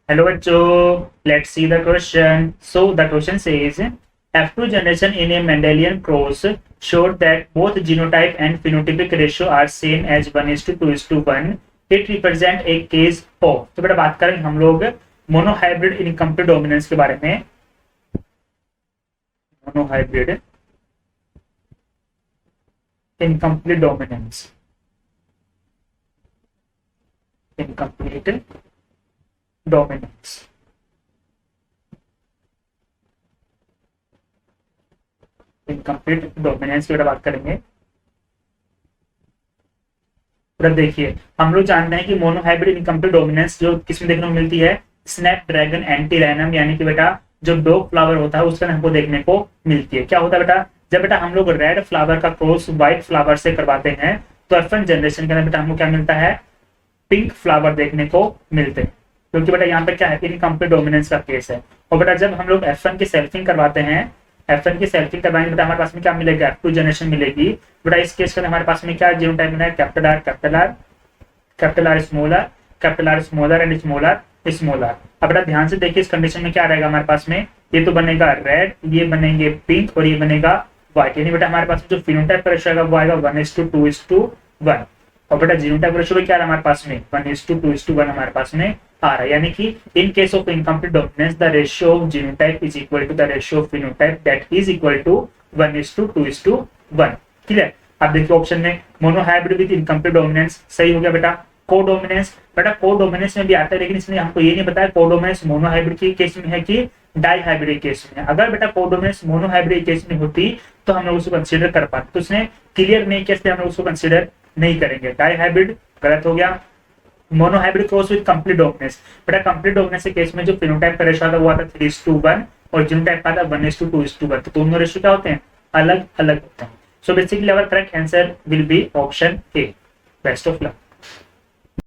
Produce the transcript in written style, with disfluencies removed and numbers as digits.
Hello बच्चों, let's see the question. So the question says F2 generation in a Mendelian cross showed that both genotype and phenotypic ratio are same as 1:2:1. It represent a case of। तो बेटा बात करें हम लोग monohybrid incomplete dominance के बारे में। Monohybrid incomplete dominance, incomplete dominance, incomplete dominance की बात करेंगे। देखिए हम लोग जानते हैं कि मोनोहाइब्रिड इनकम्प्लीट डोमिनेंस जो किसमें देखने को मिलती है, स्नैपड्रैगन एंटीलाइनम यानी कि बेटा जो डॉग फ्लावर होता है उसका हमको देखने को मिलती है। क्या होता है बेटा, जब बेटा हम लोग रेड फ्लावर का क्रॉस व्हाइट फ्लावर से करवाते हैं तो F1 जनरेशन के अंदर बेटा हमको क्या मिलता है, पिंक फ्लावर देखने को मिलते हैं, क्योंकि बेटा यहाँ पे क्या है, इनकम्प्लीट डोमिनेंस का केस है। और बेटा जब हम लोग F1 की सेल्फिंग करवाते हैं, F1 की सेल्फिंग करवाएंगे बेटा हमारे पास में क्या मिलेगा, F2 जनरेशन मिलेगी। बेटा इस केस में हमारे पास में क्या जीनोटाइप मिला है, capital R capital R, capital R smaller, capital R smaller and smaller smaller. अब बेटा ध्यान से देखिए इस कंडीशन में क्या रहेगा हमारे पास में, ये तो बनेगा रेड, ये बनेंगे पिंक और ये बनेगा व्हाइट। यानी बेटा हमारे पास जो फिनोटाइप का रेशियो आएगा वो आएगा 1:2:1। और बेटा जीनोटाइप रेशियो क्या है हमारे पास में, 1:2:1 हमारे पास में आ रहा है। यानी कि in case of incomplete dominance the ratio of genotype is equal to the ratio of phenotype that is equal to 1:2:1। Clear. अब देखिए ऑप्शन में मोनोहाइब्रिड विद इनकम्प्लीट डोमिनेंस सही हो गया बेटा। कोडोमिनेंस, बेटा कोडोमिनेंस में भी आता है लेकिन इसने हमको ये नहीं बताया कोडोमिनेंस मोनोहाइब्रिड के केस में है कि डाइहाइब्रिड केस में। अगर बेटा कोडोमिनेंस मोनोहाइब्रिड केस में होती तो हम लोग उसको कंसीडर कर पाते, तो उसने क्लियर नहीं किया इसलिए हम लोग उसको कंसीडर नहीं करेंगे। डाइहाइब्रिड गलत हो गया। Monohybrid cross with complete dominance, बेटा कंप्लीट डोमिनेंस के केस में जो फिनोटाइप का रेशियो आता है वो आता है 3:1 और जीनोटाइप का आता है 1:2:1। तो दोनों रेशियो क्या होते हैं, अलग अलग होते हैं। So basically our correct answer will be option A. Best of luck.